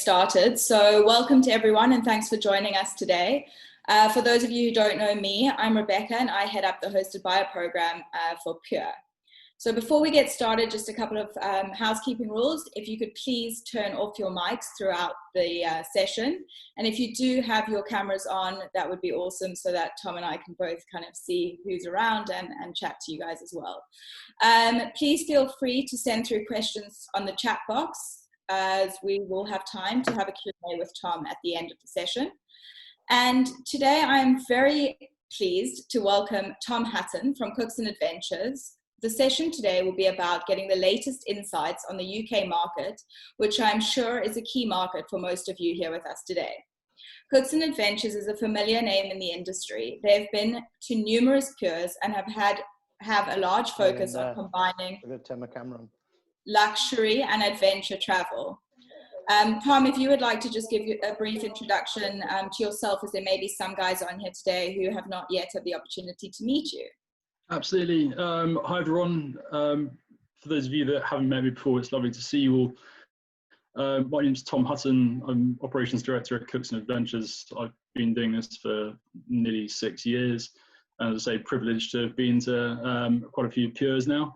started. So welcome to everyone and thanks for joining us today. For those of you who don't know me, I'm Rebecca and I head up the Hosted Buyer program for Pure. So before we get started, just a couple of housekeeping rules. If you could please turn off your mics throughout the session. And if you do have your cameras on, that would be awesome so that Tom and I can both kind of see who's around and chat to you guys as well. Please feel free to send through questions on the chat box, as we will have time to have a Q&A with Tom at the end of the session. And today I am very pleased to welcome Tom Hutton from Cookson Adventures. The session today will be about getting the latest insights on the UK market, which I'm sure is a key market for most of you here with us today. Cookson Adventures is a familiar name in the industry. They've been to numerous Pures and have a large focus on combining luxury and adventure travel. Tom, if you would like to just give you a brief introduction to yourself, as there may be some guys on here today who have not yet had the opportunity to meet you. Absolutely. Hi everyone. For those of you that haven't met me before, it's lovely to see you all. My name's Tom Hutton. I'm Operations Director at Cookson Adventures. I've been doing this for nearly 6 years. And as I say, privileged to have been to quite a few Pures now.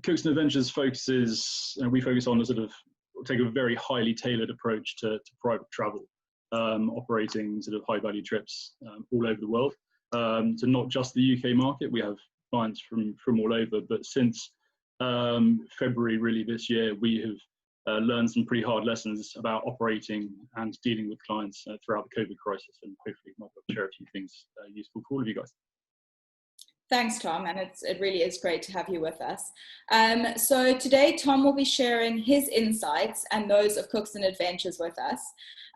Cookson Adventures we focus on take a very highly tailored approach to private travel, operating sort of high value trips all over the world. So not just the UK market, we have clients from all over, but since February really this year, we have learned some pretty hard lessons about operating and dealing with clients throughout the COVID crisis, and hopefully might be able to share a few things useful for all of you guys. Thanks, Tom, and it really is great to have you with us. So today, Tom will be sharing his insights and those of Cookson Adventures with us.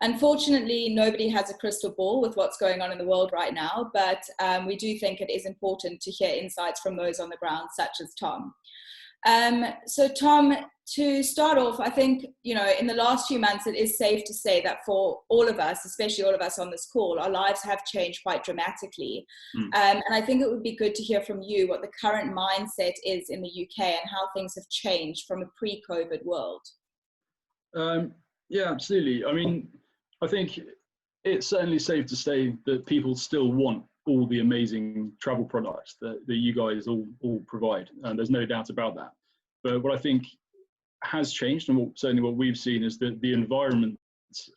Unfortunately, nobody has a crystal ball with what's going on in the world right now, but we do think it is important to hear insights from those on the ground, such as Tom. So Tom, to start off, I think, in the last few months, it is safe to say that for all of us, especially all of us on this call, our lives have changed quite dramatically. And I think it would be good to hear from you what the current mindset is in the UK and how things have changed from a pre-COVID world. Yeah, absolutely. I mean, I think it's certainly safe to say that people still want all the amazing travel products that you guys all provide, and there's no doubt about that. But what I think has changed, and certainly what we've seen, is that the environment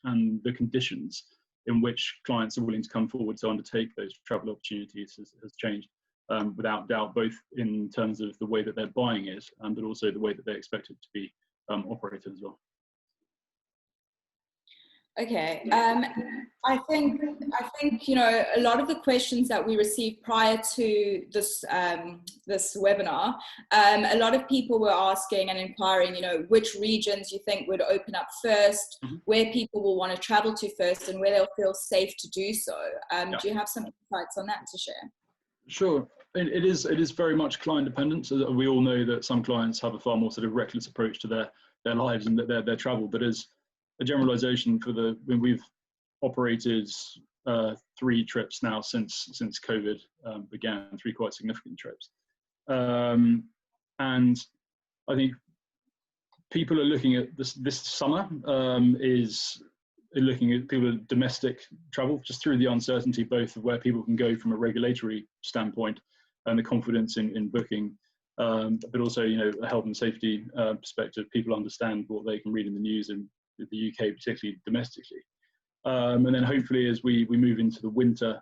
and the conditions in which clients are willing to come forward to undertake those travel opportunities has changed, without doubt, both in terms of the way that they're buying it, but also the way that they expect it to be operated as well. Okay, I think a lot of the questions that we received prior to this this webinar, a lot of people were asking and inquiring, which regions you think would open up first, where people will want to travel to first, and where they'll feel safe to do so. Do you have some insights on that to share? Sure. It is very much client dependent. So that we all know that some clients have a far more sort of reckless approach to their lives and their travel, but as a generalization when we've operated 3 trips now since COVID began, 3 quite significant trips. And I think people are looking at this summer looking at people at domestic travel, just through the uncertainty both of where people can go from a regulatory standpoint and the confidence in booking, but also, a health and safety perspective. People understand what they can read in the news in the UK, particularly domestically. And then hopefully as we move into the winter,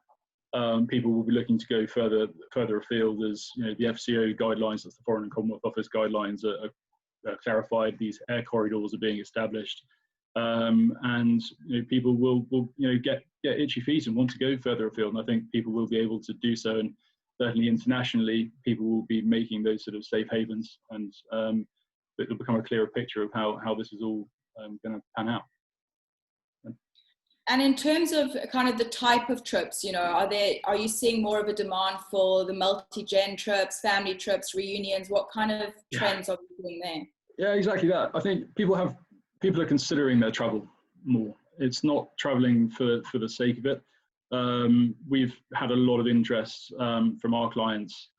people will be looking to go further afield as, the FCO guidelines, that's the Foreign and Commonwealth Office guidelines, are clarified. These air corridors are being established. And people will get itchy feet and want to go further afield. And I think people will be able to do so. And certainly internationally, people will be making those sort of safe havens, and it'll become a clearer picture of how this is all going to pan out. And in terms of kind of the type of trips, are you seeing more of a demand for the multi-gen trips, family trips, reunions? What kind of trends are you seeing there? Yeah, exactly that. I think people are considering their travel more. It's not traveling for the sake of it. We've had a lot of interest from our clients,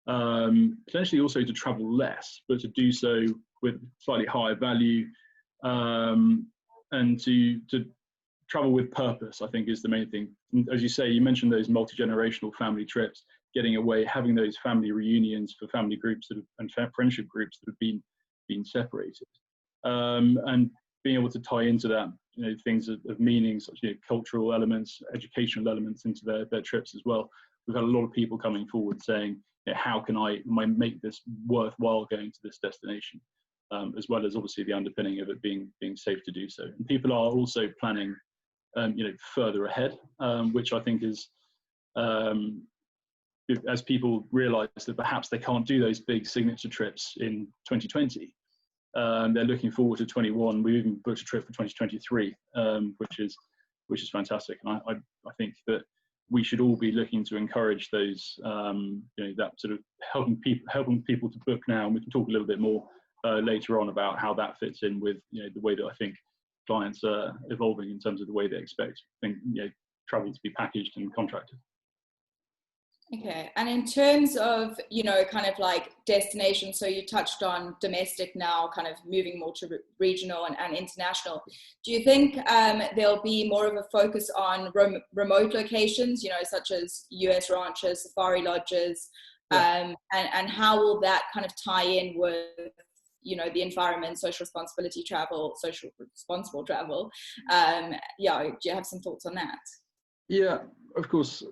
potentially also to travel less, but to do so with slightly higher value, and to travel with purpose, I think, is the main thing. And as you say, you mentioned those multi-generational family trips, getting away, having those family reunions for family groups and friendship groups that have been separated, and being able to tie into that, things of meaning, such as cultural elements, educational elements into their trips as well. We've had a lot of people coming forward saying, how can I make this worthwhile going to this destination, as well as obviously the underpinning of it being safe to do so. And people are also planning, further ahead, which I think is, as people realise that perhaps they can't do those big signature trips in 2020. They're looking forward to 21. We even booked a trip for 2023, which is fantastic. And I think that we should all be looking to encourage those, that sort of helping people to book now. And we can talk a little bit more later on about how that fits in with the way that I think clients are evolving in terms of the way they expect travel to be packaged and contracted. Okay, and in terms of, kind of like destinations, so you touched on domestic now, kind of moving more to regional and international. Do you think there'll be more of a focus on remote locations, such as US ranches, safari lodges, and how will that kind of tie in with, the environment, social responsible travel? Do you have some thoughts on that? Yeah, of course.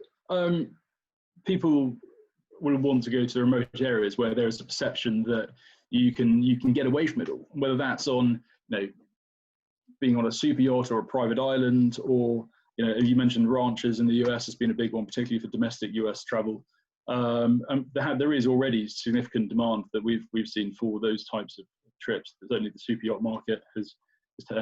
People will want to go to remote areas where there is a perception that you can get away from it all, whether that's on being on a super yacht or a private island, or you mentioned ranches in the US has been a big one, particularly for domestic US travel. And there is already significant demand that we've seen for those types of trips. There's only the super yacht market has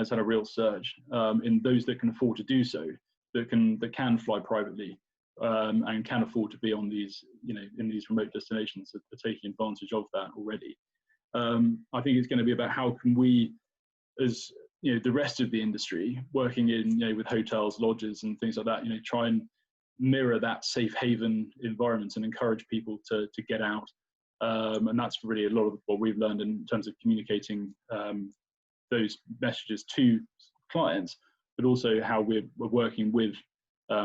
had a real surge in those that can afford to do so, that can fly privately. And can afford to be on these, in these remote destinations, are taking advantage of that already. I think it's going to be about how can we, as the rest of the industry, working in with hotels, lodges, and things like that, try and mirror that safe haven environment and encourage people to get out. And that's really a lot of what we've learned in terms of communicating those messages to clients, but also how we're working with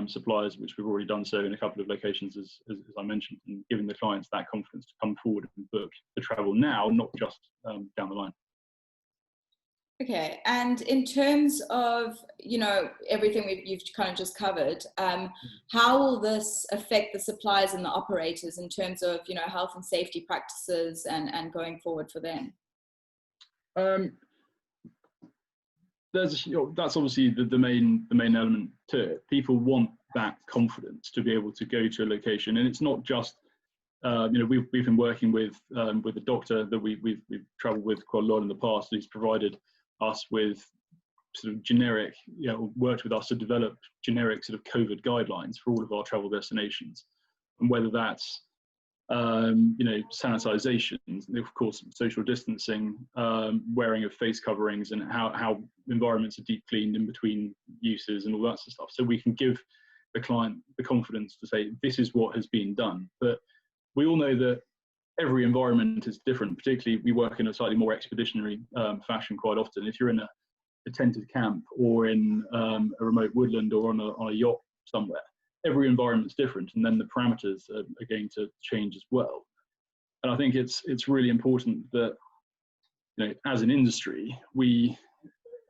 suppliers, which we've already done so in a couple of locations, as I mentioned, and giving the clients that confidence to come forward and book the travel now, not just down the line. Okay, and in terms of everything you've kind of just covered, how will this affect the suppliers and the operators in terms of health and safety practices and going forward for them? That's obviously the main element to it. People want that confidence to be able to go to a location, and it's not just we've been working with a doctor that we've travelled with quite a lot in the past. He's provided us with sort of generic, worked with us to develop generic sort of COVID guidelines for all of our travel destinations, and whether that's sanitization, of course, social distancing, wearing of face coverings, and how environments are deep cleaned in between uses and all that sort of stuff. So we can give the client the confidence to say, this is what has been done. But we all know that every environment is different, particularly we work in a slightly more expeditionary fashion quite often. If you're in a tented camp or in a remote woodland or on a yacht somewhere, every environment's different, and then the parameters are going to change as well. And I think it's really important that as an industry, we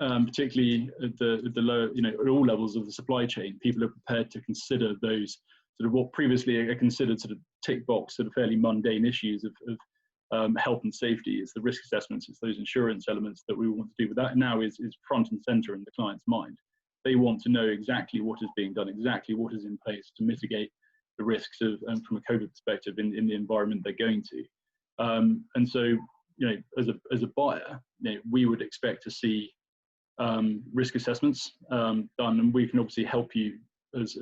particularly at the lower, at all levels of the supply chain, people are prepared to consider those sort of what previously are considered sort of tick box, sort of fairly mundane issues of health and safety. It's the risk assessments, it's those insurance elements that we want to do with that now is front and center in the client's mind. They want to know exactly what is being done, exactly what is in place to mitigate the risks of, from a COVID perspective, in the environment they're going to. And so, as a buyer, we would expect to see risk assessments done, and we can obviously help you as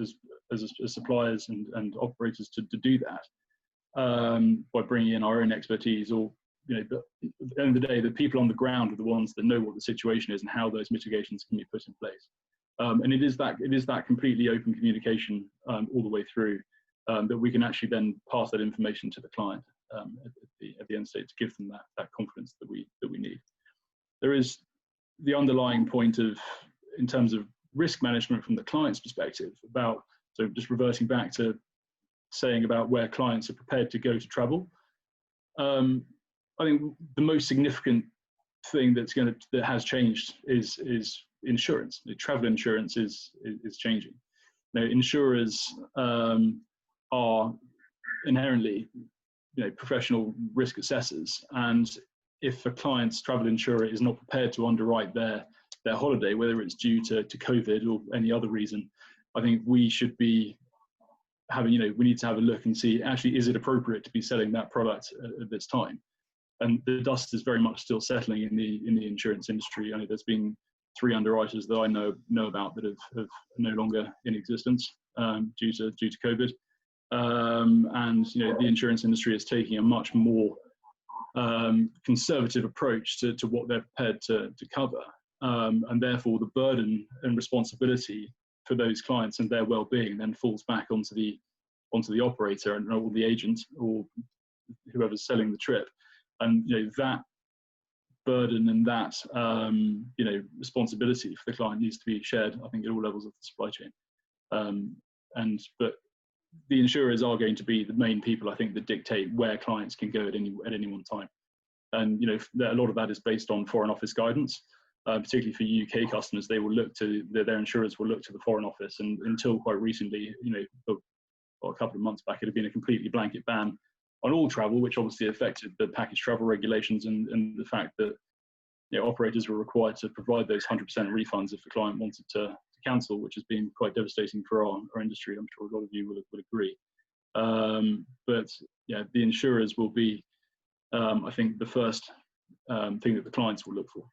suppliers and operators to do that by bringing in our own expertise, or but at the end of the day, the people on the ground are the ones that know what the situation is and how those mitigations can be put in place. And it is that completely open communication all the way through that we can actually then pass that information to the client at the end state to give them that confidence that we need. There is the underlying point of in terms of risk management from the client's perspective, so just reverting back to saying about where clients are prepared to go to travel, I think the most significant thing that has changed is insurance. The travel insurance is changing. Now, insurers are inherently, professional risk assessors, and if a client's travel insurer is not prepared to underwrite their holiday, whether it's due to COVID or any other reason, I think we should be having, we need to have a look and see, actually, is it appropriate to be selling that product at this time? And the dust is very much still settling in the insurance industry. I know there's been 3 underwriters that I know about that have no longer in existence due to COVID. And the insurance industry is taking a much more conservative approach to what they're prepared to cover, and therefore the burden and responsibility for those clients and their well-being then falls back onto the operator or the agent or whoever's selling the trip. And that burden and that responsibility for the client needs to be shared, I think, at all levels of the supply chain. But the insurers are going to be the main people, I think, that dictate where clients can go at any one time. And a lot of that is based on Foreign Office guidance, particularly for UK customers. They will look to their insurers will look to the Foreign Office, and until quite recently, a couple of months back, it had been a completely blanket ban on all travel, which obviously affected the package travel regulations and the fact that operators were required to provide those 100% refunds if the client wanted to cancel, which has been quite devastating for our industry. I'm sure a lot of you will agree. But the insurers will be, I think, the first thing that the clients will look for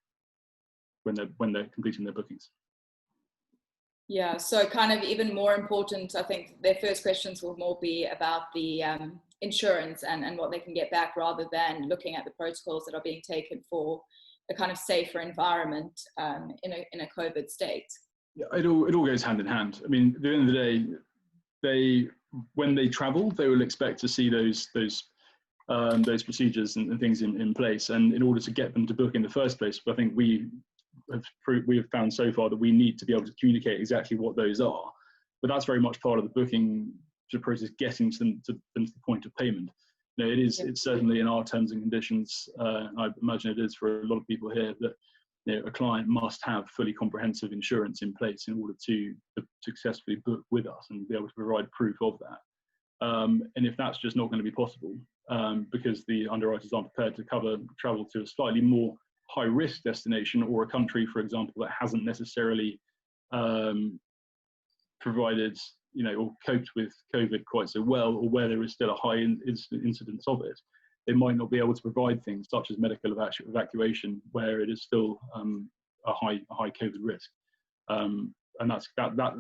when they're completing their bookings. Yeah, so kind of even more important, I think their first questions will more be about the insurance and what they can get back, rather than looking at the protocols that are being taken for a kind of safer environment in a COVID state. Yeah, it all goes hand in hand. I mean, at the end of the day, when they travel, they will expect to see those procedures and things in place. And in order to get them to book in the first place, I think we have found so far that we need to be able to communicate exactly what those are. But that's very much part of the booking process, getting them to the point of payment. It's certainly in our terms and conditions. I imagine it is for a lot of people here that a client must have fully comprehensive insurance in place in order to successfully book with us and be able to provide proof of that. And if that's just not going to be possible, because the underwriters aren't prepared to cover travel to a slightly more high-risk destination, or a country, for example, that hasn't necessarily provided, or coped with COVID quite so well, or where there is still a high incidence of it, they might not be able to provide things such as medical evacuation, where it is still a high COVID risk. And that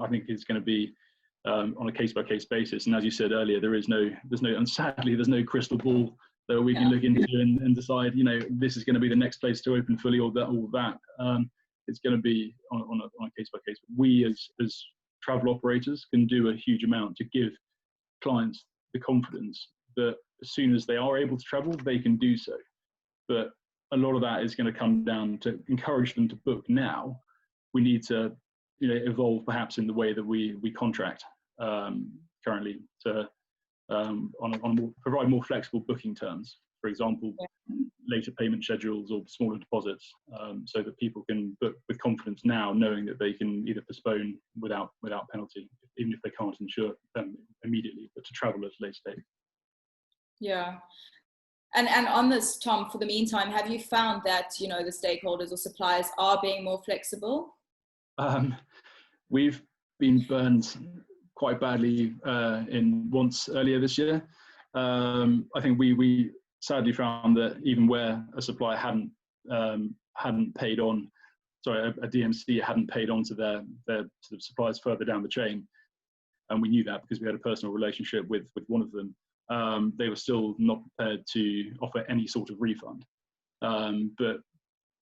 I think is going to be on a case-by-case basis. And as you said earlier, and sadly, there's no crystal ball that we can look into and decide, this is going to be the next place to open fully, or that. It's going to be on a case-by-case. We as travel operators can do a huge amount to give clients the confidence that as soon as they are able to travel, they can do so. But a lot of that is going to come down to encourage them to book now. We need to, evolve perhaps in the way that we contract currently to provide more flexible booking terms. For example, later payment schedules or smaller deposits, so that people can book with confidence now, knowing that they can either postpone without penalty, even if they can't insure them immediately, but to travel at a later date. Yeah. And on this, Tom, for the meantime, have you found that, the stakeholders or suppliers are being more flexible? We've been burned quite badly once earlier this year. I think we sadly found that even where a supplier hadn't paid on, a DMC hadn't paid on to their sort of suppliers further down the chain, and we knew that because we had a personal relationship with one of them. They were still not prepared to offer any sort of refund. But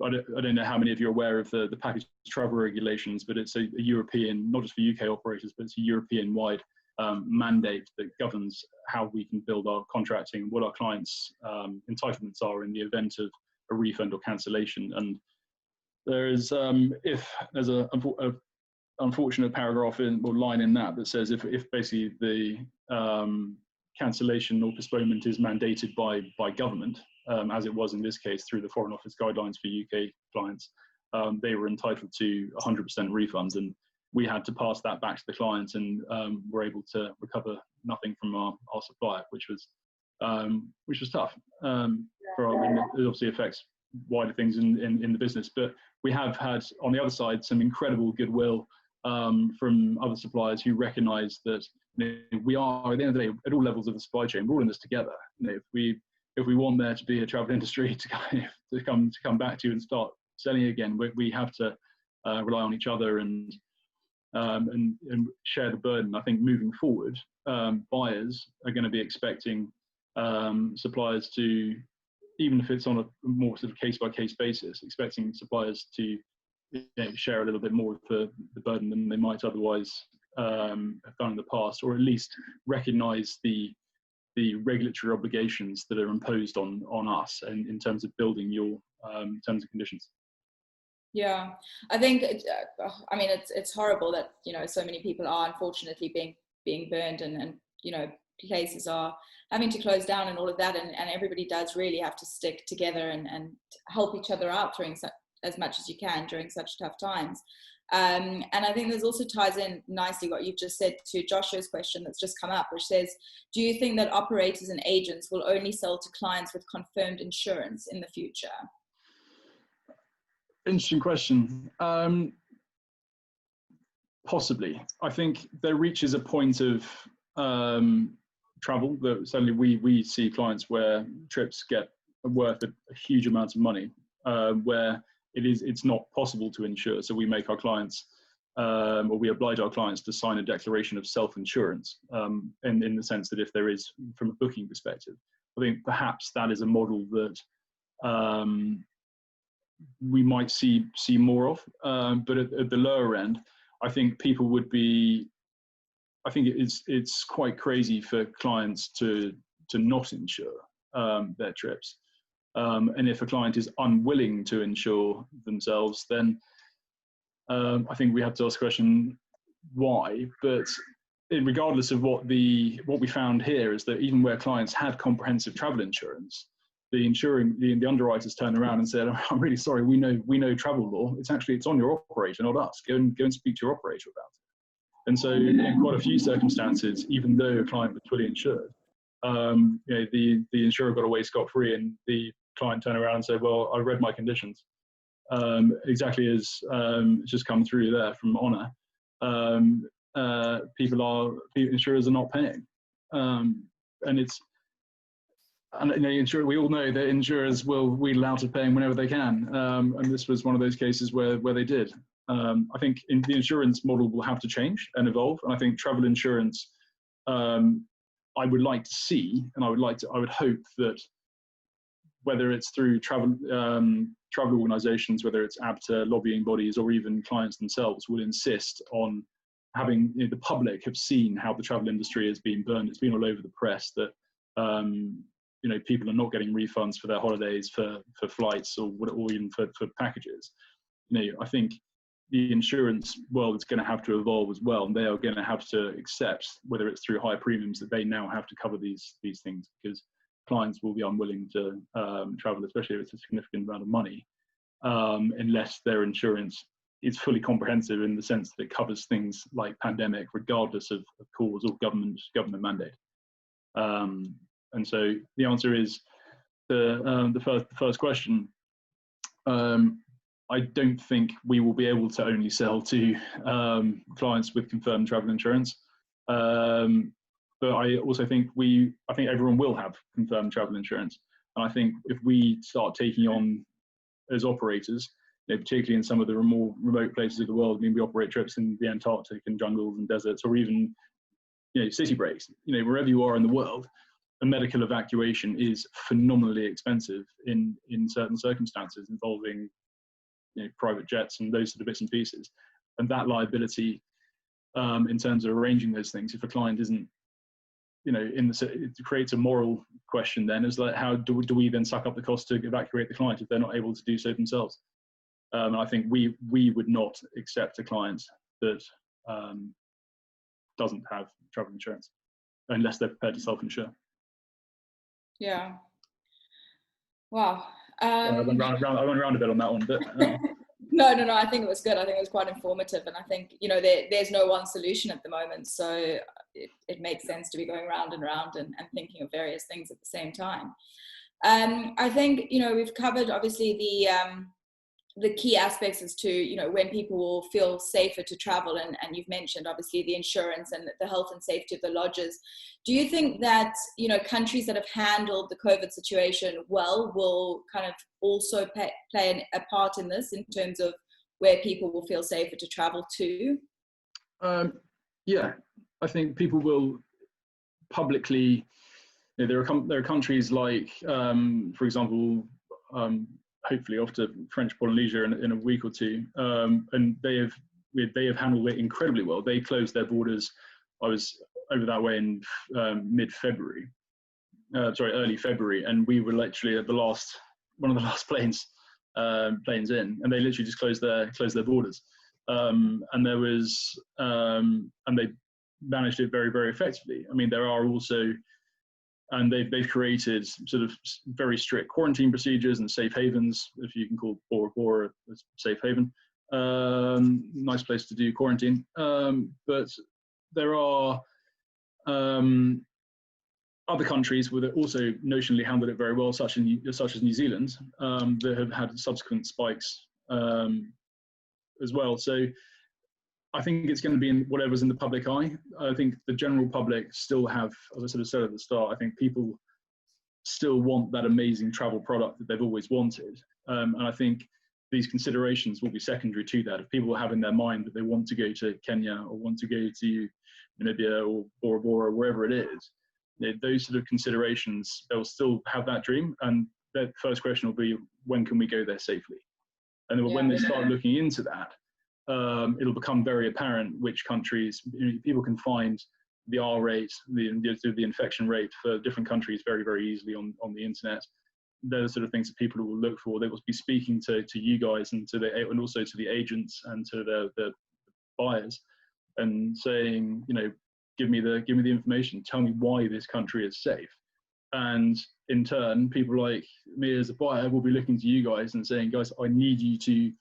I don't know how many of you are aware of the package travel regulations, but it's a European, not just for UK operators, but it's a European-wide mandate that governs how we can build our contracting, what our clients' entitlements are in the event of a refund or cancellation. And There is, if there's a unfortunate paragraph or line in that says if basically the cancellation or postponement is mandated by government, as it was in this case through the Foreign Office guidelines for UK clients, they were entitled to 100% refunds, and we had to pass that back to the clients, and were able to recover nothing from our supplier, which was tough. It obviously affects wider things in the business, but we have had on the other side some incredible goodwill from other suppliers who recognise that we are, at the end of the day, at all levels of the supply chain, we're all in this together. If we want there to be a travel industry to come back to and start selling again, we have to rely on each other and share the burden. I think moving forward, buyers are going to be expecting suppliers to, even if it's on a more sort of case-by-case basis, expecting suppliers to share a little bit more of the burden than they might otherwise have done in the past, or at least recognise the regulatory obligations that are imposed on us, and in terms of building your terms and conditions. Yeah, I think I mean it's horrible that so many people are unfortunately being burned, and places are having to close down and all of that, and everybody does really have to stick together and help each other out during as much as you can during such tough times. And I think there's also ties in nicely what you've just said to Joshua's question that's just come up, which says, do you think that operators and agents will only sell to clients with confirmed insurance in the future? Interesting question. Possibly. I think there reaches a point of travel that certainly we see clients where trips get worth a huge amount of money, where it's not possible to insure. So we make our clients, or we oblige our clients to sign a declaration of self-insurance, in the sense that if there is, from a booking perspective, I think perhaps that is a model that we might see more of. But at the lower end, I think people would be, I think it's quite crazy for clients to not insure their trips. And if a client is unwilling to insure themselves, then I think we have to ask the question, why? But regardless of what we found here is that even where clients had comprehensive travel insurance, the underwriters turned around and said, "I'm really sorry, we know travel law. It's on your operator, not us. Go and speak to your operator about it." And so, in quite a few circumstances, even though a client was fully insured, the insurer got away scot-free, and the client turned around and said, "Well, I read my conditions." Exactly as just come through there from Honor. Insurers are not paying, we all know that insurers will wheedle out of paying whenever they can, and this was one of those cases where they did. I think the insurance model will have to change and evolve, and I think travel insurance, I would like to see, and I would hope that whether it's through travel organisations, whether it's ABTA, lobbying bodies, or even clients themselves, will insist on having the public have seen how the travel industry has been burned. It's been all over the press that people are not getting refunds for their holidays, for flights, or even for packages. I think the insurance world is going to have to evolve as well, and they are going to have to accept, whether it's through higher premiums, that they now have to cover these things, because clients will be unwilling to travel, especially if it's a significant amount of money, unless their insurance is fully comprehensive in the sense that it covers things like pandemic, regardless of cause or government mandate. And so the answer is the first question. I don't think we will be able to only sell to clients with confirmed travel insurance. But I also think everyone will have confirmed travel insurance. And I think if we start taking on, as operators, particularly in some of the more remote places of the world, we operate trips in the Antarctic and jungles and deserts, or even city breaks. Wherever you are in the world, a medical evacuation is phenomenally expensive in certain circumstances, involving private jets and those sort of bits and pieces. And that liability, in terms of arranging those things, if a client isn't, it creates a moral question then, is like, how do we then suck up the cost to evacuate the client if they're not able to do so themselves? And I think we would not accept a client that doesn't have travel insurance unless they're prepared to self-insure. Yeah. Wow. I went round a bit on that one, but No. I think it was good. I think it was quite informative, and I think there's no one solution at the moment, so it makes sense to be going round and round and thinking of various things at the same time. I think we've covered obviously the key aspects as to when people will feel safer to travel, and you've mentioned obviously the insurance and the health and safety of the lodges. Do you think that countries that have handled the COVID situation well will kind of also play a part in this, in terms of where people will feel safer to travel to? Yeah, I think people will publicly. There are countries like, for example, hopefully off to French Polynesia in a week or two, and they have handled it incredibly well. They closed their borders. I was over that way in early February, and we were literally at one of the last planes in, and they literally just closed their borders, and there was and they managed it very, very effectively. I mean, there are also. And they've created sort of very strict quarantine procedures and safe havens, if you can call Bora Bora a safe haven. Nice place to do quarantine. But there are other countries that also notionally handled it very well, such as New Zealand, that have had subsequent spikes as well. So I think it's going to be in whatever's in the public eye. I think the general public still have, as I sort of said at the start, I think people still want that amazing travel product that they've always wanted. And I think these considerations will be secondary to that. If people have in their mind that they want to go to Kenya or want to go to Namibia or Bora Bora, wherever it is, those sort of considerations, they'll still have that dream. And their first question will be, when can we go there safely? And then when they start looking into that, it'll become very apparent which countries people can find the R rate, the infection rate for different countries very, very easily on the internet. They're the sort of things that people will look for. They will be speaking to you guys and also to the agents and to the buyers, and saying, give me the information. Tell me why this country is safe. And in turn, people like me as a buyer will be looking to you guys and saying, guys, I need you to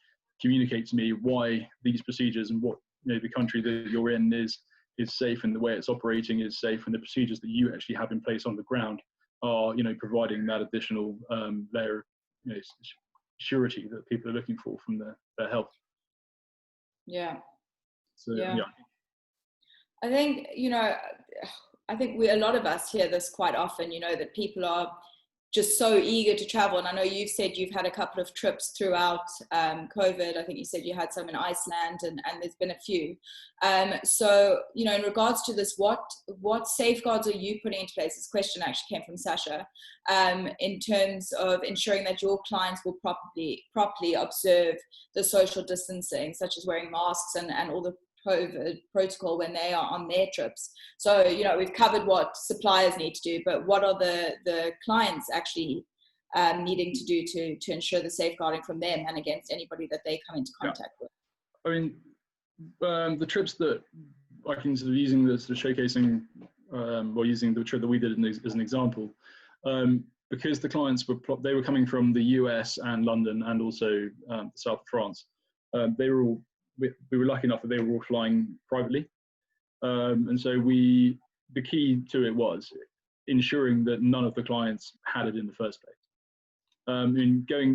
communicate to me why these procedures and what the country that you're in is safe, and the way it's operating is safe, and the procedures that you actually have in place on the ground are providing that additional layer of surety that people are looking for from their health. Yeah. So yeah. I think a lot of us hear this quite often, that people are just so eager to travel. And I know you've said you've had a couple of trips throughout COVID. I think you said you had some in Iceland, and there's been a few. So, in regards to this, what safeguards are you putting into place? This question actually came from Sasha, in terms of ensuring that your clients will properly observe the social distancing, such as wearing masks and all the COVID protocol when they are on their trips. So, we've covered what suppliers need to do, but what are the clients actually needing to do to ensure the safeguarding from them and against anybody that they come into contact with? I mean, the trips that I can sort of using the sort of showcasing, or using the trip that we did as an example, because the clients they were coming from the US and London and also the south of France. We were lucky enough that they were all flying privately, and so the key to it was ensuring that none of the clients had it in the first place.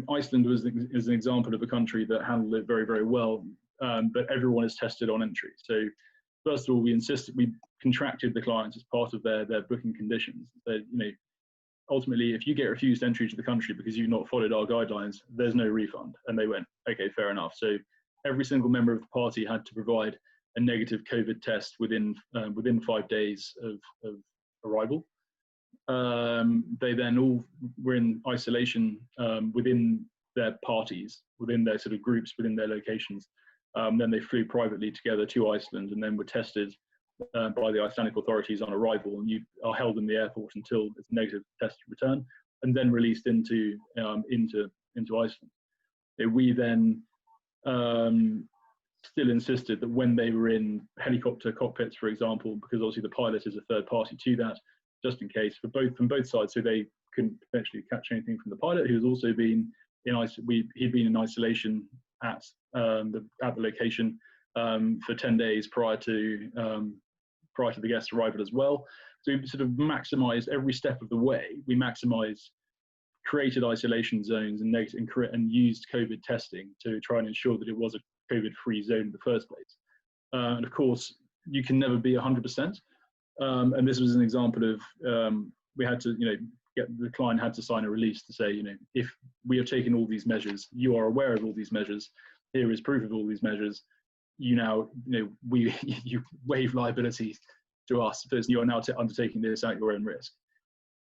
Iceland was an example of a country that handled it very, very well, but everyone is tested on entry. So first of all, we contracted the clients as part of their booking conditions. That ultimately, if you get refused entry to the country because you've not followed our guidelines, there's no refund. And they went, okay, fair enough. So every single member of the party had to provide a negative COVID test within 5 days of arrival. They then all were in isolation within their parties, within their sort of groups, within their locations. Then they flew privately together to Iceland and then were tested by the Icelandic authorities on arrival, and you are held in the airport until it's a negative test return, and then released into Iceland. We then still insisted that when they were in helicopter cockpits, for example, because obviously the pilot is a third party to that, just in case from both sides, so they couldn't potentially catch anything from the pilot, who's also been he'd been in isolation at the location for 10 days prior to the guest's arrival as well. So we sort of maximised every step of the way. We created isolation zones and used COVID testing to try and ensure that it was a COVID-free zone in the first place. And of course, you can never be 100%. And this was an example of we had to, the client had to sign a release to say, if we are taking all these measures, you are aware of all these measures, here is proof of all these measures, you waive liability to us because you are now undertaking this at your own risk.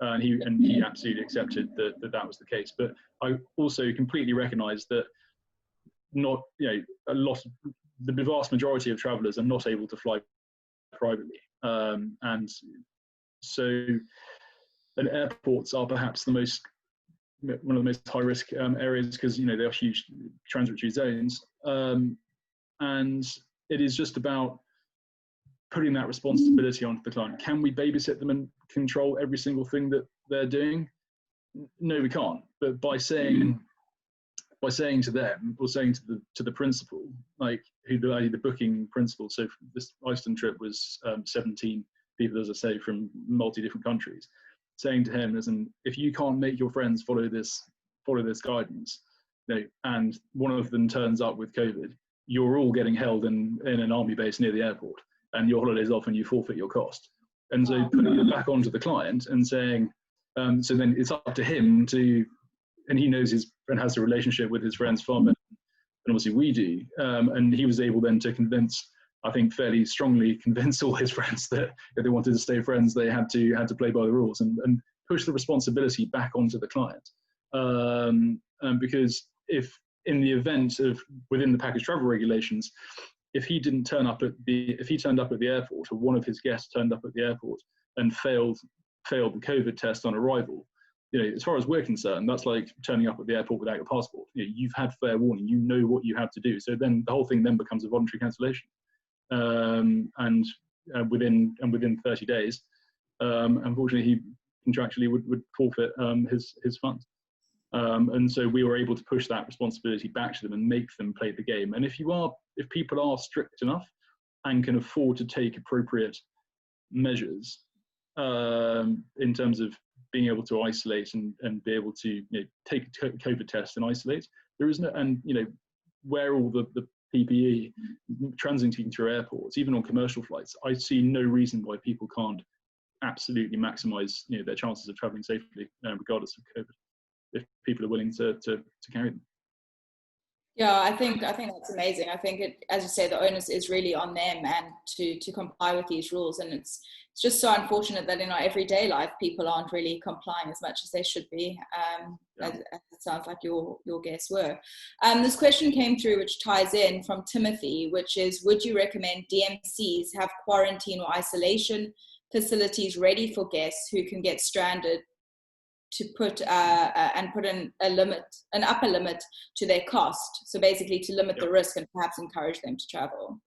And he absolutely accepted that was the case. But I also completely recognise that the vast majority of travellers are not able to fly privately, and so airports are perhaps one of the most high risk areas because they are huge transitory zones, and it is just about putting that responsibility onto the client. Can we babysit them and control every single thing that they're doing? No, we can't. But by saying to them, or saying to the principal, like the booking principal. So this Iceland trip was 17 people, as I say, from multi different countries. Saying to him, listen, if you can't make your friends follow this guidance, and one of them turns up with COVID, you're all getting held in an army base near the airport, and your holiday's off, and you forfeit your cost. And so putting it back onto the client and saying, so then it's up to him to, and he knows his friend has a relationship with his friends far better than obviously we do, and he was able then to fairly strongly convince all his friends that if they wanted to stay friends, they had to play by the rules and push the responsibility back onto the client. Because if in the event of within the package travel regulations, if he turned up at the airport, or one of his guests turned up at the airport and failed the COVID test on arrival, as far as we're concerned, that's like turning up at the airport without your passport. You've had fair warning. You know what you have to do. So then the whole thing then becomes a voluntary cancellation. And within 30 days, unfortunately, he contractually would forfeit his funds. And so we were able to push that responsibility back to them and make them play the game. And if people are strict enough and can afford to take appropriate measures in terms of being able to isolate and be able to take a COVID test and isolate, there is no, and wear all the PPE, transiting through airports, even on commercial flights. I see no reason why people can't absolutely maximise their chances of travelling safely, regardless of COVID, if people are willing to carry them. Yeah, I think that's amazing. I think it, as you say, the onus is really on them and to comply with these rules. And it's just so unfortunate that in our everyday life, people aren't really complying as much as they should be. As it sounds like your guests were. This question came through, which ties in from Timothy, which is: would you recommend DMCs have quarantine or isolation facilities ready for guests who can get stranded, to put an upper limit to their cost, so basically to limit the risk and perhaps encourage them to travel?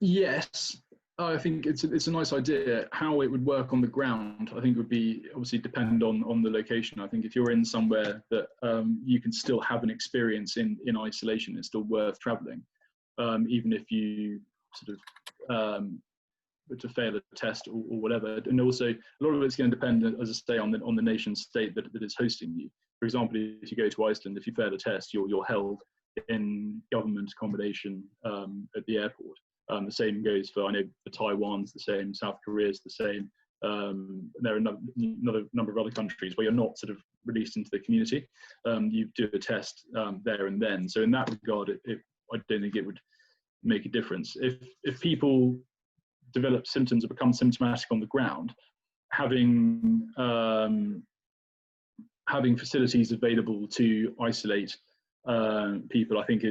Yes, I think it's a nice idea. How it would work on the ground, I think, would be obviously depend on the location. I think if you're in somewhere that you can still have an experience in isolation, it's still worth traveling, even if you sort of to fail a test or whatever. And also a lot of it's going to depend, as I say, on the nation state that is hosting you. For example, if you go to Iceland, if you fail a test, you're held in government accommodation at the airport. The same goes for, I know, for Taiwan's the same, South Korea's the same. There are another number of other countries where you're not sort of released into the community. You do a test there and then. So in that regard, I don't think it would make a difference. If people develop symptoms or become symptomatic on the ground, having facilities available to isolate people, I think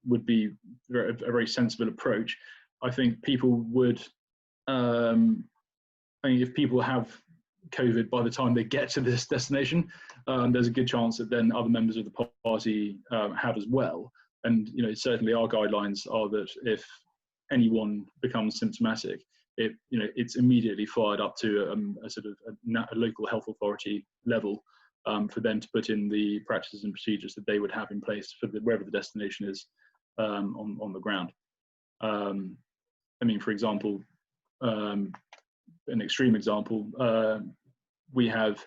would be a very sensible approach. I think people would, if people have COVID by the time they get to this destination. There's a good chance that then other members of the party have as well. And certainly our guidelines are that if anyone becomes symptomatic, it's immediately fired up to a sort of a local health authority level for them to put in the practices and procedures that they would have in place for wherever the destination is on the ground. I mean, for example, an extreme example, we have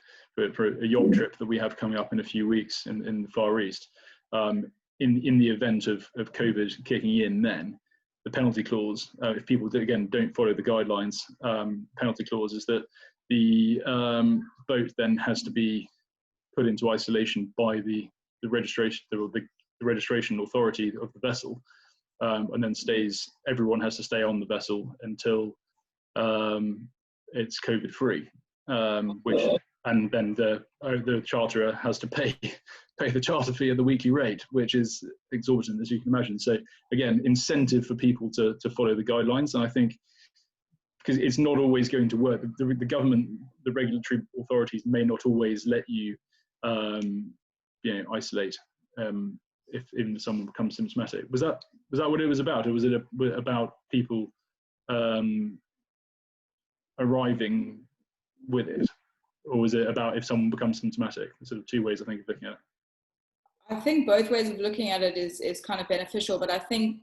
for a yacht trip that we have coming up in a few weeks in the Far East. In the event of COVID kicking in, then the penalty clause, if people don't follow the guidelines, penalty clause is that the boat then has to be put into isolation by the registration authority of the vessel, and then everyone has to stay on the vessel until it's COVID free, and then the charterer has to pay the charter fee at the weekly rate, which is exorbitant, as you can imagine. So again, incentive for people to follow the guidelines. And I think because it's not always going to work, the government, the regulatory authorities may not always let you isolate if even someone becomes symptomatic. Was that what it was about, or was it about people arriving with it, or was it about if someone becomes symptomatic? There's sort of two ways I think of looking at it. I think both ways of looking at it is kind of beneficial, but I mean,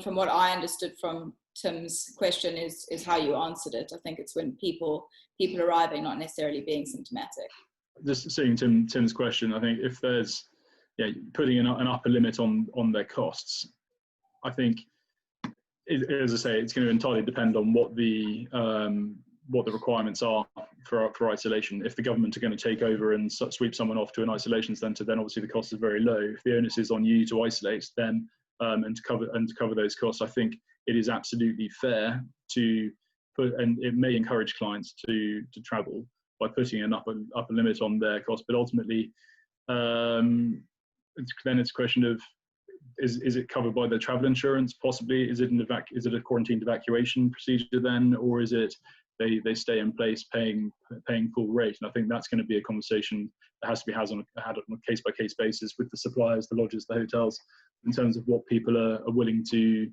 from what I understood from Tim's question is how you answered it. I think it's when people arriving, not necessarily being symptomatic. Just seeing Tim's question, I think if there's putting an upper limit on their costs, I think, as I say, it's going to entirely depend on what the requirements are for isolation. If the government are going to take over and sweep someone off to an isolation centre, then obviously the cost is very low. If the onus is on you to isolate, then and to cover those costs, I think it is absolutely fair to put, and it may encourage clients to travel by putting an upper limit on their cost. But ultimately, then it's a question of is it covered by the travel insurance? Possibly. Is it a quarantined evacuation procedure then, or is it they stay in place paying full rate? And I think that's going to be a conversation that has to be had on a case by case basis with the suppliers, the lodges, the hotels, in terms of what people are willing to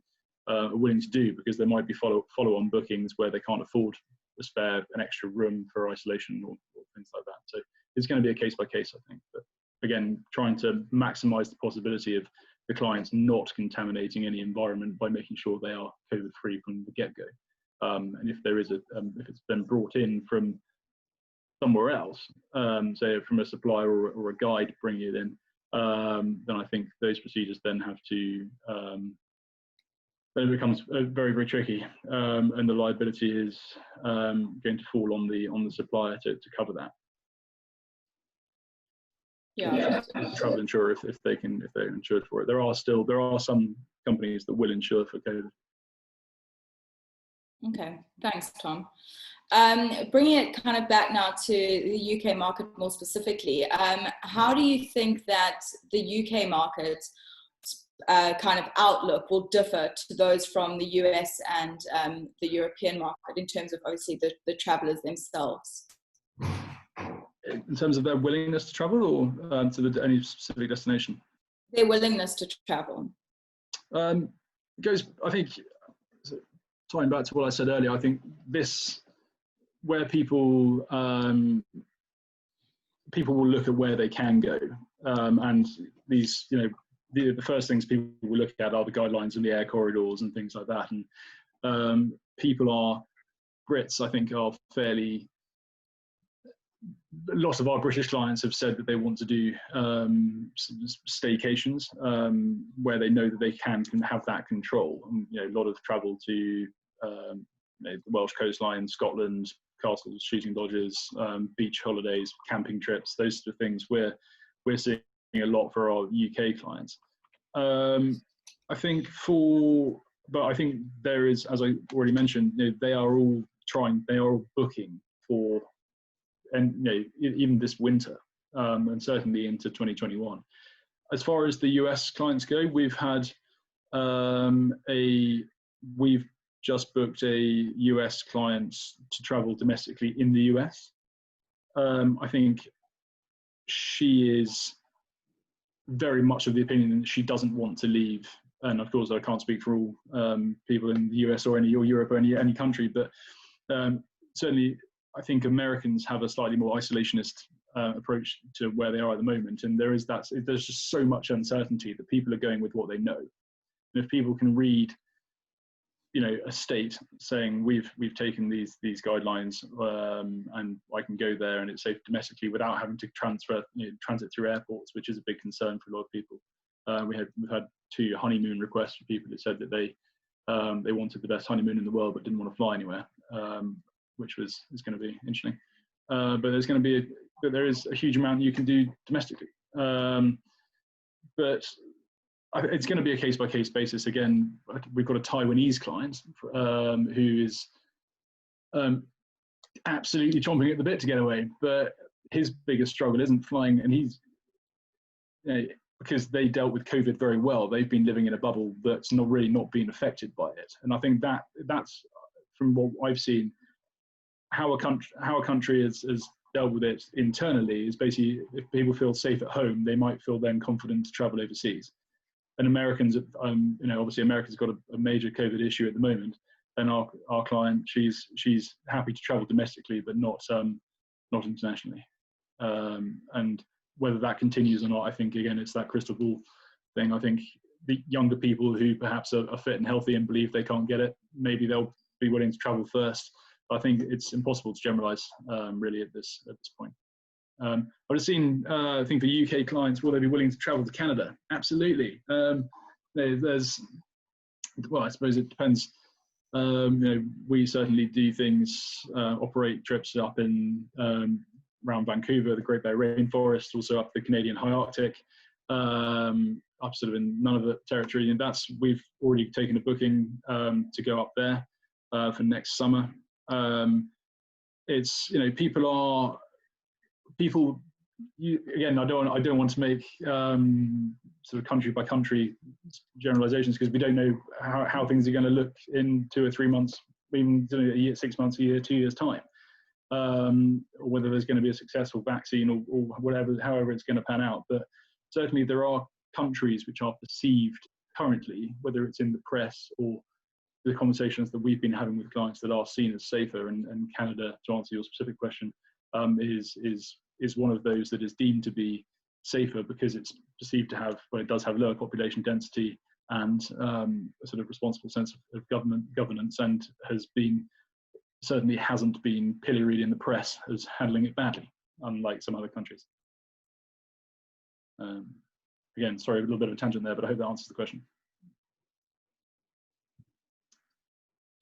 do, because there might be follow on bookings where they can't afford to spare an extra room for isolation or things like that. So it's going to be a case by case, I think. But again, trying to maximise the possibility of the clients not contaminating any environment by making sure they are COVID free from the get go. And if there is if it's been brought in from somewhere else, say from a supplier or a guide bringing it in, then I think those procedures then have to, then it becomes very, very tricky, and the liability is going to fall on the supplier to cover that. Yeah. Travel insurer if they're insured for it. There are some companies that will insure for COVID. Okay, thanks, Tom. Bringing it kind of back now to the UK market more specifically, how do you think that the UK market kind of outlook will differ to those from the US and the European market in terms of obviously the travellers themselves? In terms of their willingness to travel, or to any specific destination? Their willingness to travel. It goes, I think, tying back to what I said earlier, I think where people will look at where they can go, and these, the first things people will look at are the guidelines and the air corridors and things like that. And Brits, I think, are fairly. A lot of our British clients have said that they want to do staycations where they know that they can have that control. And, a lot of travel to the Welsh coastline, Scotland, castles, shooting lodges, beach holidays, camping trips, those sort of things. We're seeing a lot for our UK clients. I think there is, as I already mentioned, they are all booking for. And even this winter, and certainly into 2021. As far as the US clients go, we've just booked a US client to travel domestically in the US. I think she is very much of the opinion that she doesn't want to leave. And of course, I can't speak for all people in the US or Europe or any country, but certainly I think Americans have a slightly more isolationist approach to where they are at the moment. And there's just so much uncertainty that people are going with what they know. And if people can read, a state saying we've taken these guidelines and I can go there and it's safe domestically without having to transit through airports, which is a big concern for a lot of people. We've had 2 honeymoon requests for people that said that they wanted the best honeymoon in the world but didn't want to fly anywhere, which is going to be interesting. But there is a huge amount you can do domestically. But it's going to be a case-by-case basis. Again, we've got a Taiwanese client who is absolutely chomping at the bit to get away, but his biggest struggle isn't flying, and he's because they dealt with COVID very well. They've been living in a bubble that's not been affected by it, and I think that's from what I've seen, how a country has dealt with it internally is basically if people feel safe at home, they might feel then confident to travel overseas. And Americans, obviously America's got a major COVID issue at the moment. And our client, she's happy to travel domestically, but not internationally. And whether that continues or not, I think again it's that crystal ball thing. I think the younger people who perhaps are fit and healthy and believe they can't get it, maybe they'll be willing to travel first. But I think it's impossible to generalise really at this point. I've just seen, I think for UK clients, will they be willing to travel to Canada? Absolutely. I suppose it depends. We certainly do things, operate trips up in around Vancouver, the Great Barrier Rainforest, also up the Canadian High Arctic, up sort of in Nunavut territory, and we've already taken a booking to go up there for next summer. It's again, I don't want to make sort of country by country generalizations because we don't know how things are going to look in 2 or 3 months, even a year, 6 months, a year, 2 years time, or whether there's going to be a successful vaccine or whatever, however it's going to pan out. But certainly there are countries which are perceived currently, whether it's in the press or the conversations that we've been having with clients, that are seen as safer. And Canada, to answer your specific question, is one of those that is deemed to be safer because it's perceived to have, it does have lower population density and a sort of responsible sense of governance, and certainly hasn't been pilloried in the press as handling it badly, unlike some other countries. Again, sorry, a little bit of a tangent there, but I hope that answers the question.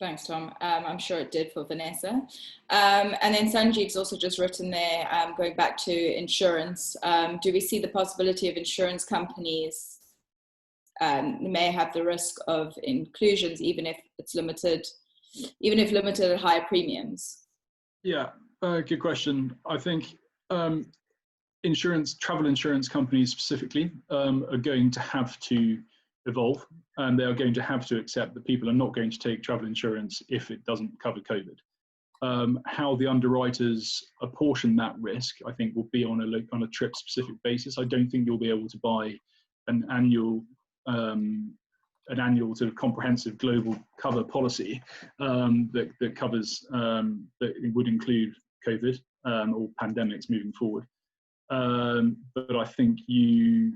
Thanks, Tom. I'm sure it did for Vanessa. And then Sanjeev's also just written there, going back to insurance, do we see the possibility of insurance companies may have the risk of inclusions, even if limited at higher premiums? Yeah, good question. I think travel insurance companies specifically are going to have to evolve, and they are going to have to accept that people are not going to take travel insurance if it doesn't cover COVID. How the underwriters apportion that risk, I think, will be on a trip specific basis. I don't think you'll be able to buy an annual sort of comprehensive global cover policy that covers that would include COVID or pandemics moving forward. But I think if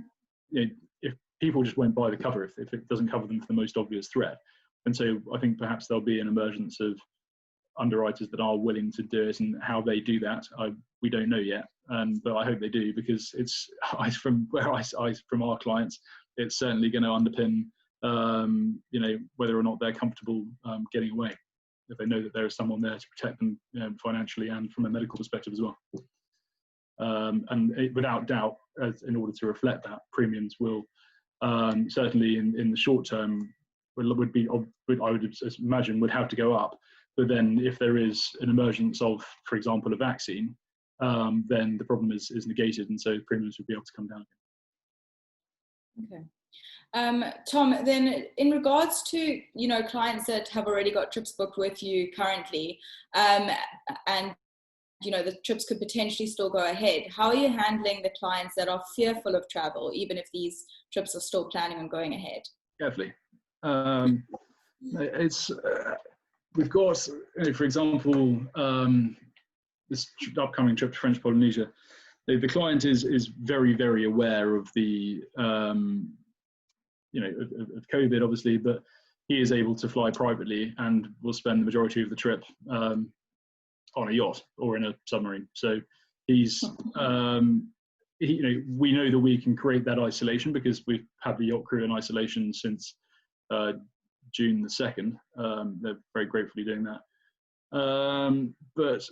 people just won't buy the cover if it doesn't cover them for the most obvious threat. And so I think perhaps there'll be an emergence of underwriters that are willing to do it, and how they do that, we don't know yet. But I hope they do, because it's from our clients, it's certainly going to underpin whether or not they're comfortable getting away, if they know that there is someone there to protect them financially and from a medical perspective as well. Without doubt, in order to reflect that, premiums will certainly in the short term I would imagine would have to go up. But then if there is an emergence of, for example, a vaccine, then the problem is negated, and so premiums would be able to come down again. Okay. Tom, then in regards to clients that have already got trips booked with you currently, and you know, the trips could potentially still go ahead. How are you handling the clients that are fearful of travel, even if these trips are still planning on going ahead? Carefully. We've got, for example, this upcoming trip to French Polynesia. The client is very, very aware of the, of COVID, obviously, but he is able to fly privately and will spend the majority of the trip on a yacht or in a submarine. So he's, we know that we can create that isolation because we've had the yacht crew in isolation since June the 2nd. They're very gratefully doing that. But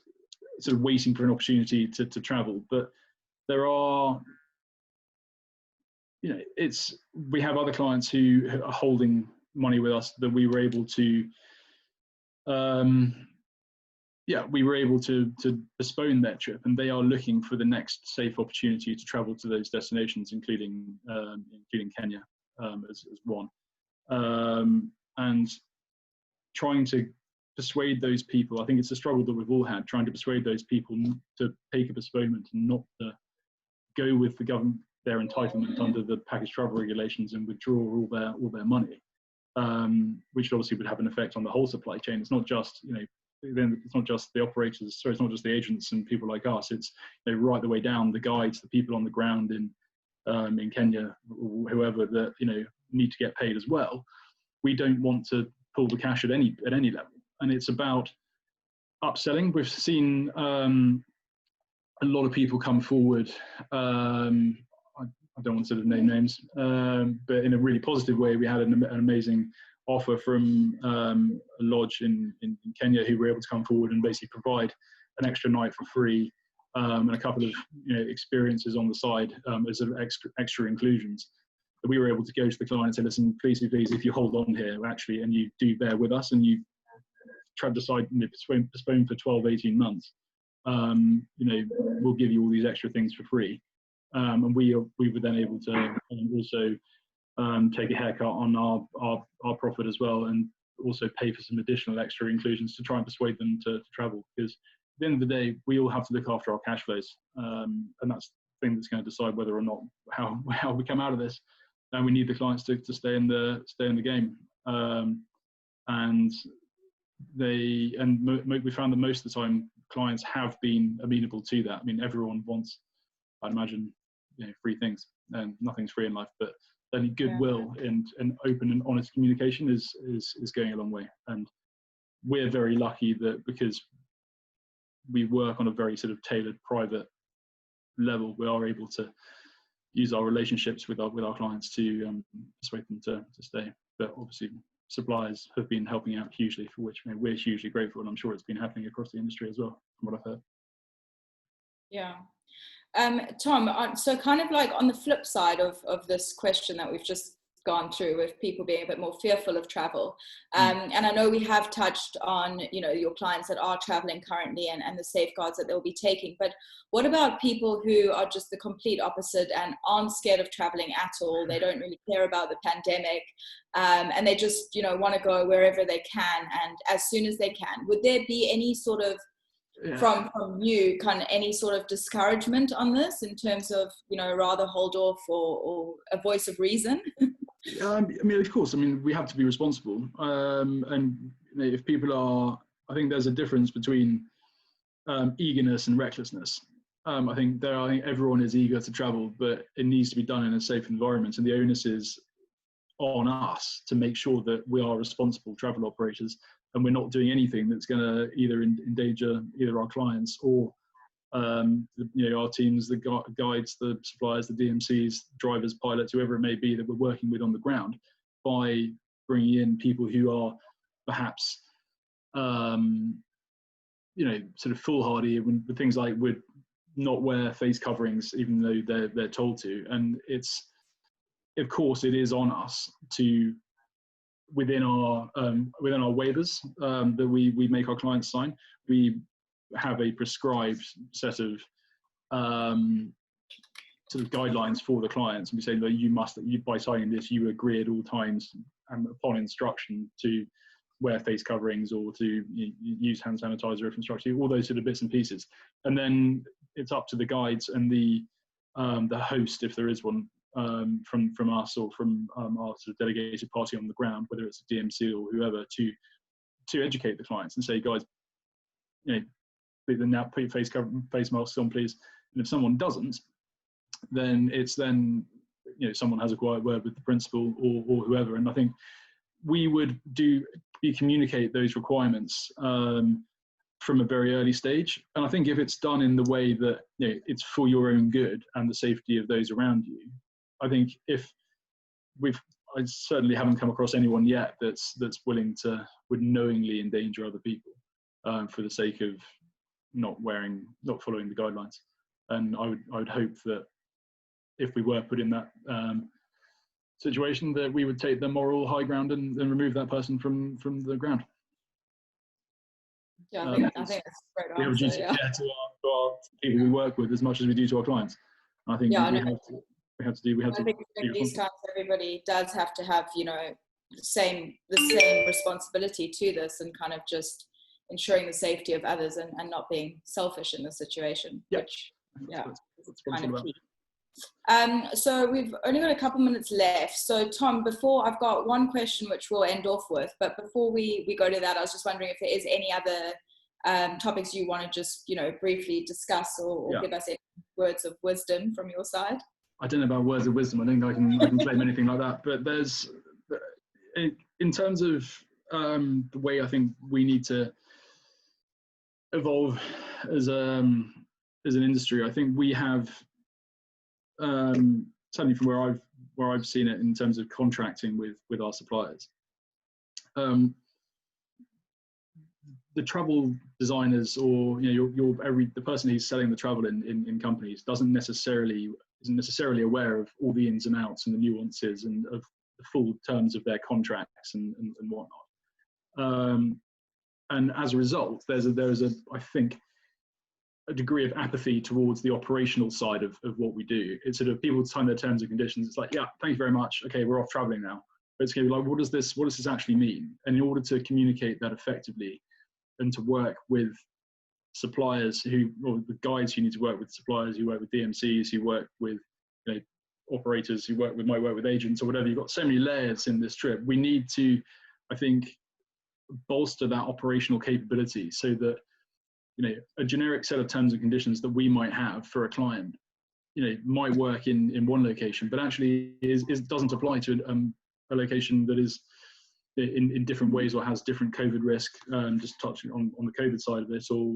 sort of waiting for an opportunity to travel. But there are, we have other clients who are holding money with us that we were able to, to postpone their trip, and they are looking for the next safe opportunity to travel to those destinations, including Kenya as one, and trying to persuade those people. I think it's a struggle that we've all had, trying to persuade those people to take a postponement and not to go with the government, their entitlement under the package travel regulations, and withdraw all their money, which obviously would have an effect on the whole supply chain. It's not just then it's not just the operators, so it's not just the agents and people like us. It's right the way down, the guides, the people on the ground in Kenya, or whoever that need to get paid as well. We don't want to pull the cash at any level, and it's about upselling. We've seen a lot of people come forward. I don't want to sort of name names, but in a really positive way. We had an amazing offer from a lodge in Kenya who were able to come forward and basically provide an extra night for free, and a couple of experiences on the side as sort of extra inclusions. But we were able to go to the client and say, listen, please, if you hold on here actually, and you do bear with us, and you try to decide postpone for 12, 18 months, we'll give you all these extra things for free. And we were then able to also take a haircut on our profit as well, and also pay for some additional extra inclusions to try and persuade them to travel. Because at the end of the day, we all have to look after our cash flows, and that's the thing that's going to decide whether or not how we come out of this. And we need the clients to stay in the game. And we found that most of the time clients have been amenable to that. I mean, everyone wants, I'd imagine, free things, and nothing's free in life, but any goodwill and open and honest communication is going a long way. And we're very lucky that because we work on a very sort of tailored private level, we are able to use our relationships with our clients to persuade them to stay. But obviously suppliers have been helping out hugely, for which we're hugely grateful, and I'm sure it's been happening across the industry as well, from what I've heard. Yeah. Tom, so kind of like on the flip side of this question that we've just gone through, with people being a bit more fearful of travel, and I know we have touched on your clients that are traveling currently and the safeguards that they'll be taking, but what about people who are just the complete opposite and aren't scared of traveling at all? They don't really care about the pandemic, and they just want to go wherever they can and as soon as they can. Would there be any sort of from you, kind of any sort of discouragement on this in terms of rather hold off or a voice of reason? I mean, of course. I mean, we have to be responsible, and if people are, I think there's a difference between eagerness and recklessness. I think everyone is eager to travel, but it needs to be done in a safe environment, and the onus is on us to make sure that we are responsible travel operators, and we're not doing anything that's going to either endanger either our clients or our teams, the guides, the suppliers, the DMCs, drivers, pilots, whoever it may be that we're working with on the ground, by bringing in people who are perhaps sort of foolhardy with things like would not wear face coverings even though they're told to. And it's, of course, it is on us to, within our waivers that we make our clients sign, we have a prescribed set of sort of guidelines for the clients, and we say that by signing this, you agree at all times and upon instruction to wear face coverings or to use hand sanitizer if instructed, all those sort of bits and pieces. And then it's up to the guides and the host, if there is one, from us or from our sort of delegated party on the ground, whether it's a DMC or whoever, to educate the clients and say, guys, now put your face masks on, please. And if someone doesn't, then someone has a quiet word with the principal or whoever. And I think we would communicate those requirements from a very early stage. And I think if it's done in the way that it's for your own good and the safety of those around you, I think I certainly haven't come across anyone yet that's willing to would knowingly endanger other people for the sake of not following the guidelines. And I would hope that if we were put in that situation, that we would take the moral high ground and remove that person from the ground. Yeah, I think that's a great answer. We have a duty of care to our people we work with as much as we do to our clients. And I think we have to. I think in these times, everybody does have to have the same responsibility to this, and kind of just ensuring the safety of others and not being selfish in the situation. Yep. Which it's kind of key. So we've only got a couple minutes left. So Tom, I've got one question which we'll end off with, but before we go to that, I was just wondering if there is any other topics you want to just briefly discuss or give us any words of wisdom from your side. I don't know about words of wisdom. I think I can claim anything like that. But there's, in terms of the way I think we need to evolve as an industry, I think we have, certainly from where I've seen it in terms of contracting with our suppliers, the travel designers or the person who's selling the travel in companies isn't necessarily aware of all the ins and outs and the nuances and of the full terms of their contracts and whatnot. And as a result, there's I think a degree of apathy towards the operational side of what we do. It's sort of people sign their terms and conditions. It's like, yeah, thank you very much. Okay, we're off traveling now. But it's going to be like, what does this actually mean? And in order to communicate that effectively and to work with suppliers or the guides who need to work with suppliers who work with DMCs, who work with operators who might work with agents or whatever. You've got so many layers in this trip. We need to, I think, bolster that operational capability so that a generic set of terms and conditions that we might have for a client might work in one location, but actually doesn't apply to a location that is in different ways or has different COVID risk, just touching on the COVID side of this, or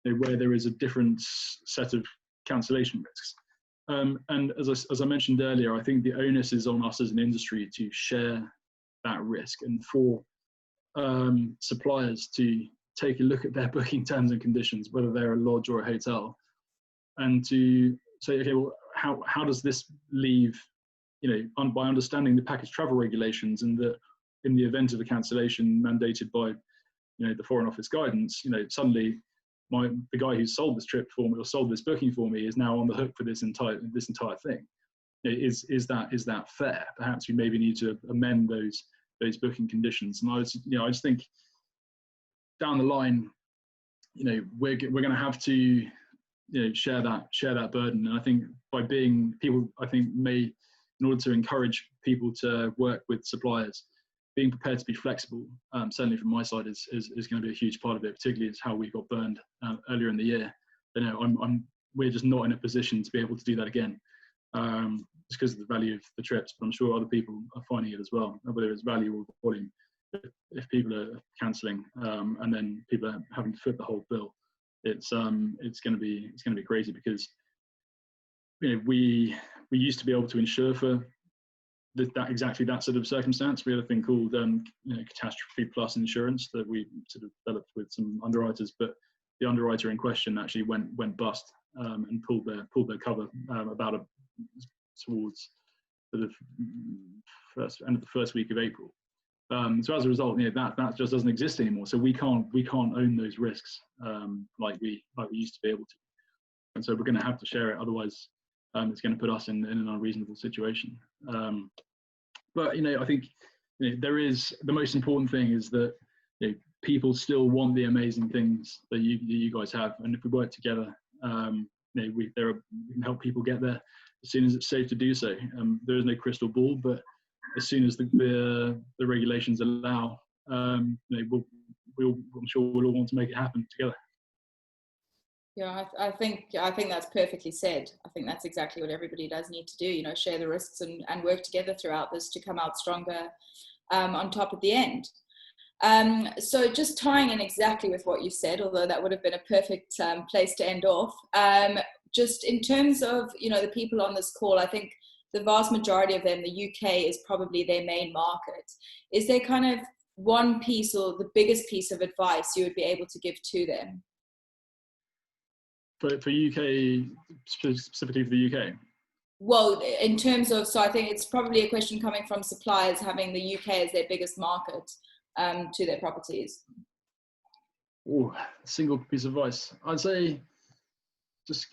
where there is a different set of cancellation risks. And as I mentioned earlier, I think the onus is on us as an industry to share that risk, and for suppliers to take a look at their booking terms and conditions, whether they're a lodge or a hotel, and to say, okay, well, how does this leave, by understanding the package travel regulations, and that in the event of a cancellation mandated by, the Foreign Office guidance, suddenly the guy who sold this trip for me or sold this booking for me is now on the hook for this entire thing. Is that fair? Perhaps we maybe need to amend those booking conditions. And I just think down the line, we're going to have to share that burden. And I think in order to encourage people to work with suppliers, being prepared to be flexible, certainly from my side, is going to be a huge part of it. Particularly as how we got burned earlier in the year. We're just not in a position to be able to do that again, just because of the value of the trips. But I'm sure other people are finding it as well, whether it's value or volume. If people are cancelling and then people are having to foot the whole bill, it's going to be crazy, because we used to be able to insure for exactly that sort of circumstance. We had a thing called catastrophe plus insurance that we sort of developed with some underwriters, but the underwriter in question actually went bust and pulled their cover towards sort of end of the first week of April. So as a result, that just doesn't exist anymore. So we can't own those risks like we used to be able to, and so we're going to have to share it. Otherwise, it's going to put us in an unreasonable situation. But I think there is, the most important thing is that people still want the amazing things that you guys have, and if we work together, we can help people get there as soon as it's safe to do so. There is no crystal ball, but as soon as the regulations allow, I'm sure we'll all want to make it happen together. Yeah, I think that's perfectly said. I think that's exactly what everybody does need to do, share the risks and work together throughout this to come out stronger on top at the end. So just tying in exactly with what you said, although that would have been a perfect place to end off, just in terms of, the people on this call, I think the vast majority of them, the UK is probably their main market. Is there kind of one piece or the biggest piece of advice you would be able to give to them? For UK, specifically for the UK? Well, in terms of, so I think it's probably a question coming from suppliers having the UK as their biggest market to their properties. Oh, single piece of advice. I'd say just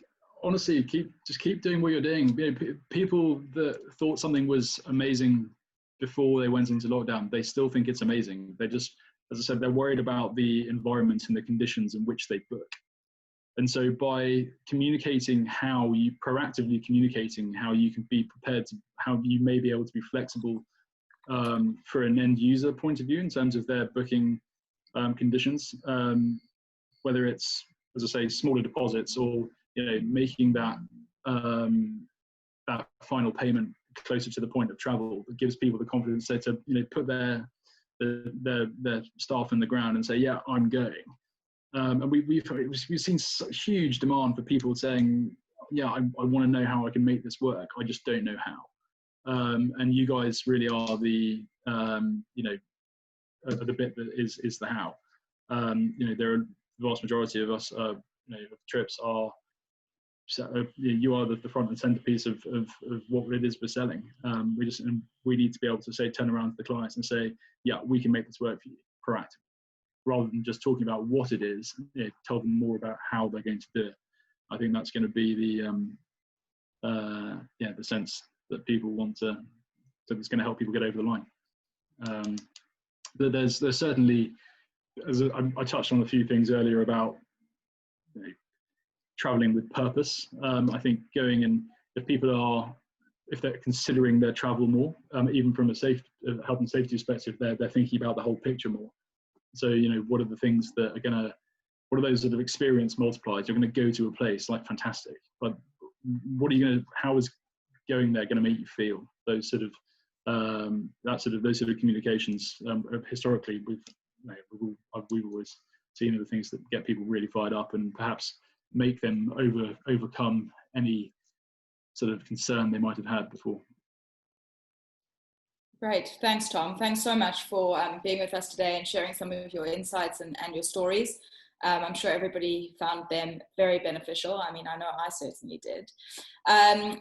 honestly, keep doing what you're doing. People that thought something was amazing before they went into lockdown, they still think it's amazing. They just, as I said, they're worried about the environment and the conditions in which they book. And so by proactively communicating how you can be prepared to, how you may be able to be flexible for an end user point of view in terms of their booking conditions, whether it's, as I say, smaller deposits or, making that final payment closer to the point of travel, that gives people the confidence to put their staff in the ground and say, yeah, I'm going. And we've seen such huge demand for people saying, yeah, I want to know how I can make this work. I just don't know how. And you guys really are the the bit that is the how. There are the vast majority of us, trips are. You are the front and centerpiece of what it is we're selling. We need to be able to turn around to the clients and say, yeah, we can make this work for you proactively, rather than just talking about what it is. Tell them more about how they're going to do it. I think that's going to be the sense that people want to. That's going to help people get over the line. There's certainly, as I touched on a few things earlier about traveling with purpose. I think going and if they're considering their travel more, even from a health and safety perspective, they're thinking about the whole picture more. So, what are the things that are what are those sort of experience multipliers? You're going to go to a place like fantastic, but how is going there going to make you feel? Those sort of communications, historically, we've always seen the things that get people really fired up and perhaps make them overcome any sort of concern they might have had before. Great, thanks Tom. Thanks so much for being with us today and sharing some of your insights and your stories. I'm sure everybody found them very beneficial. I mean, I know I certainly did.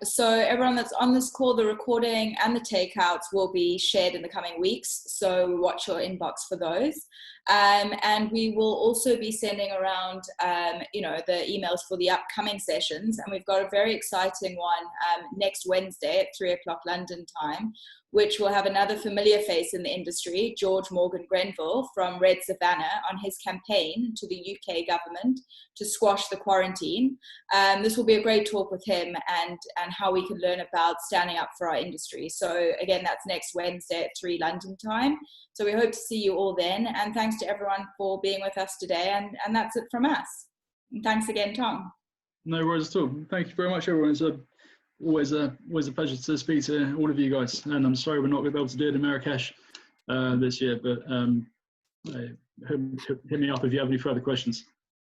So everyone that's on this call, the recording and the takeouts will be shared in the coming weeks. So watch your inbox for those. And we will also be sending around, the emails for the upcoming sessions. And we've got a very exciting one next Wednesday at 3 o'clock London time, which will have another familiar face in the industry, George Morgan Grenville from Red Savannah, on his campaign to the UK government to squash the quarantine. This will be a great talk with him and how we can learn about standing up for our industry. So again, that's next Wednesday at 3 London time. So we hope to see you all then. And thanks to everyone for being with us today. And that's it from us. And thanks again, Tom. No worries at all. Thank you very much, everyone. It's always a pleasure to speak to all of you guys. And I'm sorry we're not going to be able to do it in Marrakesh this year, but hit me up if you have any further questions.